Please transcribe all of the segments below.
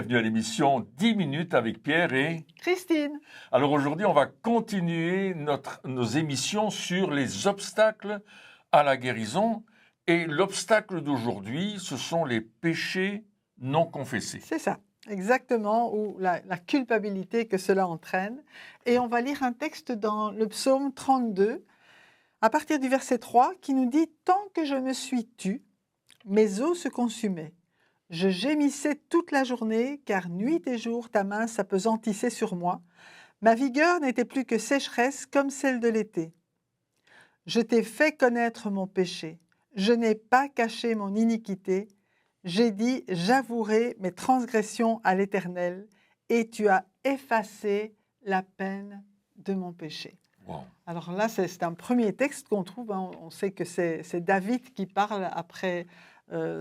Bienvenue à l'émission 10 minutes avec Pierre et Christine. Alors aujourd'hui, on va continuer nos émissions sur les obstacles à la guérison. Et l'obstacle d'aujourd'hui, ce sont les péchés non confessés. C'est ça, exactement, ou la culpabilité que cela entraîne. Et on va lire un texte dans le psaume 32, à partir du verset 3, qui nous dit « Tant que je me suis tue, mes os se consumaient. Je gémissais toute la journée, car nuit et jour ta main s'apesantissait sur moi. Ma vigueur n'était plus que sécheresse comme celle de l'été. Je t'ai fait connaître mon péché. Je n'ai pas caché mon iniquité. J'ai dit, j'avouerai mes transgressions à l'Éternel, et tu as effacé la peine de mon péché. » Wow. Alors là, c'est un premier texte qu'on trouve. Hein. On sait que c'est David qui parle après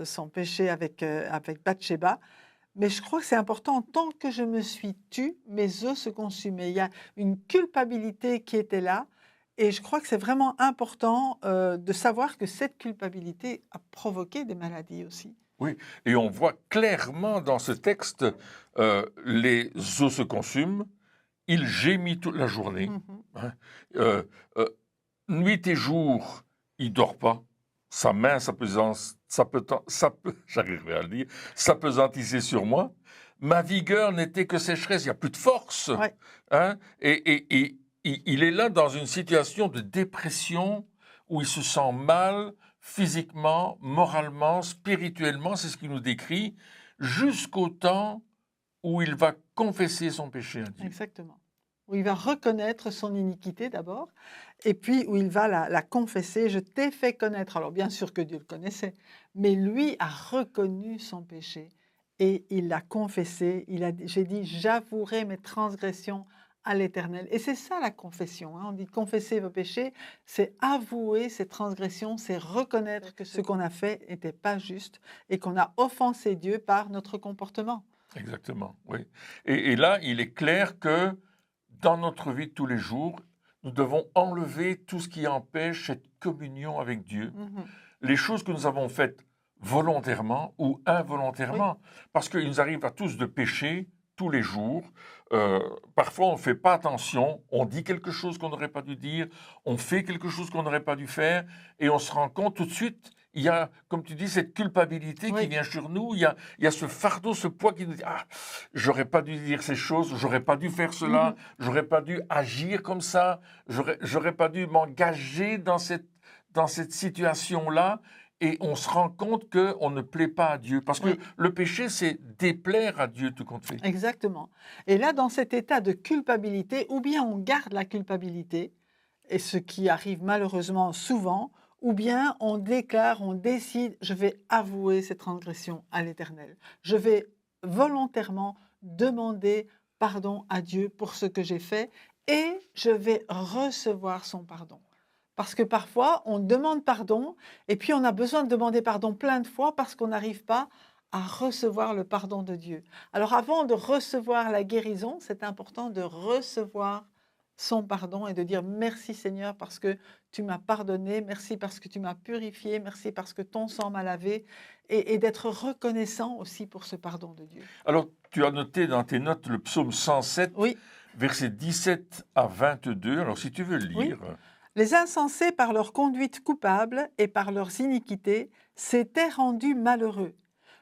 son péché avec Bathsheba. Mais je crois que c'est important. Tant que je me suis tue, mes os se consumaient. Il y a une culpabilité qui était là. Et je crois que c'est vraiment important de savoir que cette culpabilité a provoqué des maladies aussi. Oui, et on voit clairement dans ce texte, les os se consument, il gémit toute la journée. Mm-hmm. Nuit et jour, il ne dort pas. Sa main j'arriverai à le dire, s'apesantissait sur moi. Ma vigueur n'était que sécheresse, il n'y a plus de force. Ouais. Hein? Et il est là dans une situation de dépression où il se sent mal physiquement, moralement, spirituellement, c'est ce qu'il nous décrit, jusqu'au temps où il va confesser son péché à Dieu. Exactement. Où il va reconnaître son iniquité d'abord, et puis où il va la confesser. Je t'ai fait connaître. Alors bien sûr que Dieu le connaissait, mais lui a reconnu son péché et il l'a confessé. J'ai dit, j'avouerai mes transgressions à l'Éternel. Et c'est ça la confession. Hein. On dit confesser vos péchés, c'est avouer ses transgressions, c'est reconnaître que ce qu'on a fait n'était pas juste et qu'on a offensé Dieu par notre comportement. Exactement, oui. Et là, il est clair que dans notre vie de tous les jours, nous devons enlever tout ce qui empêche cette communion avec Dieu. Mm-hmm. Les choses que nous avons faites volontairement ou involontairement. Oui. Parce qu'il nous arrive à tous de pécher tous les jours. Parfois, on ne fait pas attention. On dit quelque chose qu'on n'aurait pas dû dire. On fait quelque chose qu'on n'aurait pas dû faire. Et on se rend compte tout de suite, il y a, comme tu dis, cette culpabilité qui vient sur nous. Il y a ce fardeau, ce poids qui nous dit « Ah, j'aurais pas dû dire ces choses, j'aurais pas dû faire cela, j'aurais pas dû agir comme ça, j'aurais pas dû m'engager dans cette situation-là. » Et on se rend compte qu'on ne plaît pas à Dieu. Parce que le péché, c'est déplaire à Dieu tout compte fait. Exactement. Et là, dans cet état de culpabilité, ou bien on garde la culpabilité, et ce qui arrive malheureusement souvent, ou bien on déclare, on décide, je vais avouer ces transgressions à l'Éternel. Je vais volontairement demander pardon à Dieu pour ce que j'ai fait, et je vais recevoir son pardon. Parce que parfois, on demande pardon et puis on a besoin de demander pardon plein de fois parce qu'on n'arrive pas à recevoir le pardon de Dieu. Alors avant de recevoir la guérison, c'est important de recevoir son pardon et de dire merci Seigneur parce que tu m'as pardonné, merci parce que tu m'as purifié, merci parce que ton sang m'a lavé et d'être reconnaissant aussi pour ce pardon de Dieu. Alors, tu as noté dans tes notes le psaume 107, versets 17 à 22. Alors, si tu veux le lire... Oui. Les insensés, par leur conduite coupable et par leurs iniquités, s'étaient rendus malheureux.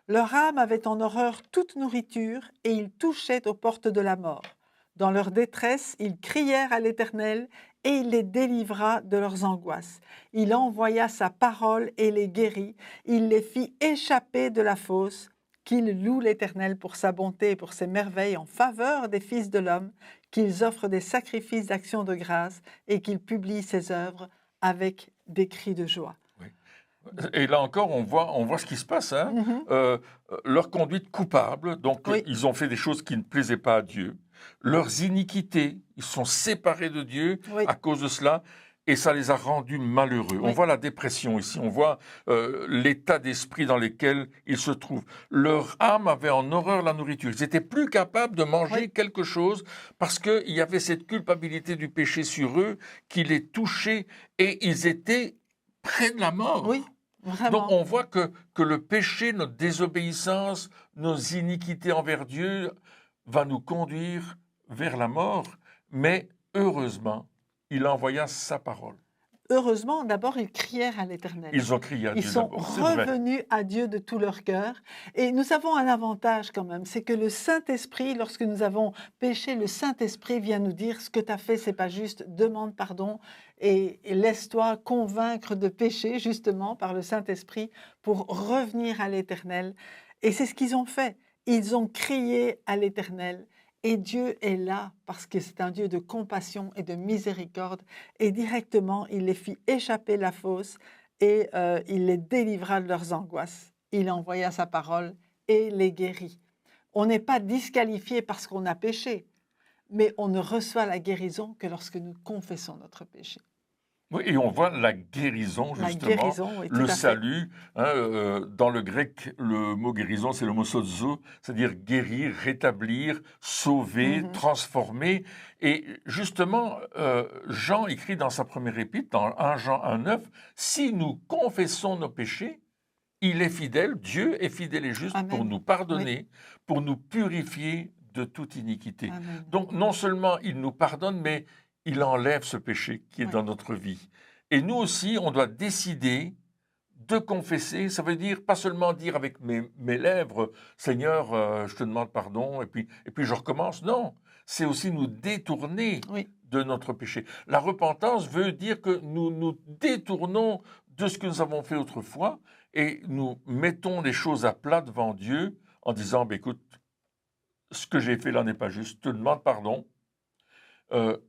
Leur âme avait en horreur toute nourriture et ils touchaient aux portes de la mort. Dans leur détresse, ils crièrent à l'Éternel et il les délivra de leurs angoisses. Il envoya sa parole et les guérit. Il les fit échapper de la fosse. Qu'ils louent l'Éternel pour sa bonté et pour ses merveilles en faveur des fils de l'homme, qu'ils offrent des sacrifices d'action de grâce et qu'ils publient ses œuvres avec des cris de joie. Oui. Et là encore, on voit ce qui se passe. Hein. Leur conduite coupable, donc ils ont fait des choses qui ne plaisaient pas à Dieu. Leurs iniquités, ils sont séparés de Dieu à cause de cela. Et ça les a rendus malheureux. On voit la dépression ici, on voit l'état d'esprit dans lequel ils se trouvent. Leur âme avait en horreur la nourriture. Ils n'étaient plus capables de manger quelque chose parce qu'il y avait cette culpabilité du péché sur eux qui les touchait et ils étaient près de la mort. Oui, Vraiment. Donc on voit que le péché, notre désobéissance, nos iniquités envers Dieu va nous conduire vers la mort. Mais heureusement, il envoya sa parole. Heureusement, d'abord, ils crièrent à l'Éternel. Ils ont crié à Ils Dieu sont d'abord, c'est vrai. revenus à Dieu de tout leur cœur. Et nous avons un avantage quand même, c'est que le Saint-Esprit, lorsque nous avons péché, le Saint-Esprit vient nous dire ce que tu as fait, c'est pas juste, demande pardon et laisse-toi convaincre de péché justement par le Saint-Esprit pour revenir à l'Éternel. Et c'est ce qu'ils ont fait. Ils ont crié à l'Éternel. Et Dieu est là parce que c'est un Dieu de compassion et de miséricorde. Et directement, il les fit échapper la fosse et il les délivra de leurs angoisses. Il envoya sa parole et les guérit. On n'est pas disqualifié parce qu'on a péché, mais on ne reçoit la guérison que lorsque nous confessons notre péché. Oui, et on voit la guérison, La justement, guérison, oui, tout le à fait. salut. Dans le grec, le mot guérison, c'est le mot sozo, c'est-à-dire guérir, rétablir, sauver, Mhm. transformer. Et justement, Jean écrit dans sa première épître, dans 1 Jean 1,9, si nous confessons nos péchés, il est fidèle, Dieu est fidèle et juste pour Amen. nous pardonner, pour nous purifier de toute iniquité. Amen. Donc, non seulement il nous pardonne, mais il enlève ce péché qui est Oui. dans notre vie. Et nous aussi, on doit décider de confesser. Ça veut dire pas seulement dire avec mes lèvres, Seigneur, je te demande pardon, et puis je recommence. Non, c'est aussi nous détourner Oui. de notre péché. La repentance veut dire que nous nous détournons de ce que nous avons fait autrefois et nous mettons les choses à plat devant Dieu en disant, ben, écoute, ce que j'ai fait là n'est pas juste, je te demande pardon.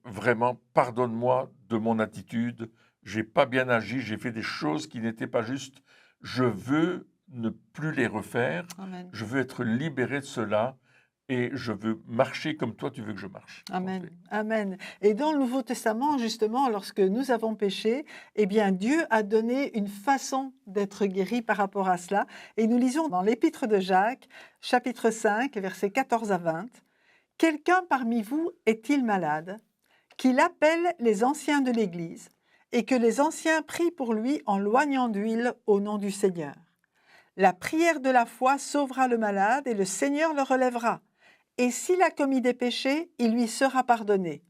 Vraiment, pardonne-moi de mon attitude, j'ai pas bien agi, j'ai fait des choses qui n'étaient pas justes, je veux ne plus les refaire, Amen. je veux être libéré de cela et je veux marcher comme toi tu veux que je marche. Amen. Amen. Et dans le Nouveau Testament, justement, lorsque nous avons péché, eh bien, Dieu a donné une façon d'être guéri par rapport à cela. Et nous lisons dans l'Épître de Jacques, chapitre 5, versets 14 à 20. « Quelqu'un parmi vous est-il malade, qu'il appelle les anciens de l'Église, et que les anciens prient pour lui en loignant d'huile au nom du Seigneur. La prière de la foi sauvera le malade, et le Seigneur le relèvera. Et s'il a commis des péchés, il lui sera pardonné.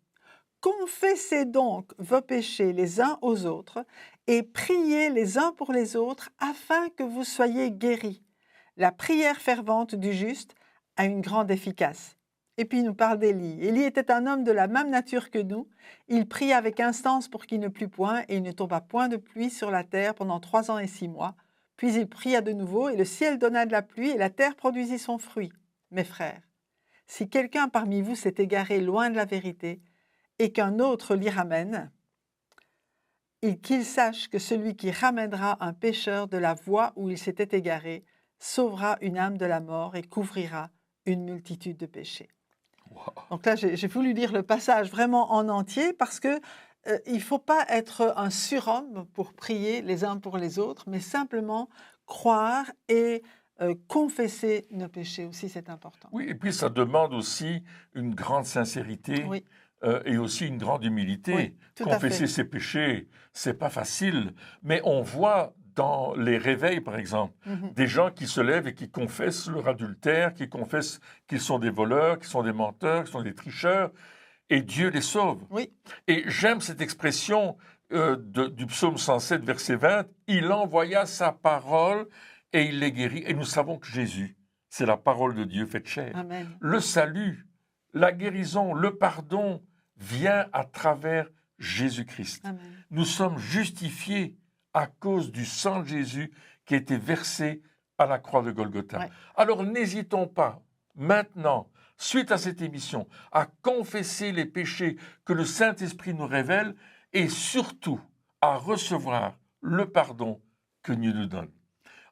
Confessez donc vos péchés les uns aux autres et priez les uns pour les autres afin que vous soyez guéris. La prière fervente du juste a une grande efficace. » Et puis il nous parle d'Élie. Élie était un homme de la même nature que nous. Il pria avec instance pour qu'il ne plût point et il ne tomba point de pluie sur la terre pendant 3 ans et 6 mois. Puis il pria de nouveau et le ciel donna de la pluie et la terre produisit son fruit. Mes frères, si quelqu'un parmi vous s'est égaré loin de la vérité et qu'un autre l'y ramène, qu'il sache que celui qui ramènera un pécheur de la voie où il s'était égaré sauvera une âme de la mort et couvrira une multitude de péchés. Wow. Donc là, j'ai voulu lire le passage vraiment en entier parce que il ne faut pas être un surhomme pour prier les uns pour les autres, mais simplement croire et confesser nos péchés aussi, c'est important. Oui, et puis ça demande aussi une grande sincérité Oui. Et aussi une grande humilité. Oui, tout à Confesser fait. ses péchés, c'est pas facile, mais on voit dans les réveils, par exemple, Mhm. des gens qui se lèvent et qui confessent leur adultère, qui confessent qu'ils sont des voleurs, qu'ils sont des menteurs, qu'ils sont des tricheurs, et Dieu les sauve. Oui, Et j'aime cette expression du psaume 107, verset 20, « Il envoya sa parole et il les guérit. » Et nous savons que Jésus, c'est la parole de Dieu faite chair. amen. Le salut, la guérison, le pardon vient à travers Jésus-Christ. Amen. Nous sommes justifiés à cause du sang de Jésus qui a été versé à la croix de Golgotha. Ouais. Alors n'hésitons pas, maintenant, suite à cette émission, à confesser les péchés que le Saint-Esprit nous révèle et surtout à recevoir le pardon que Dieu nous donne.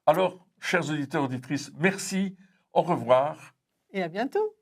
Alors, chers auditeurs et auditrices, merci, au revoir. Et à bientôt.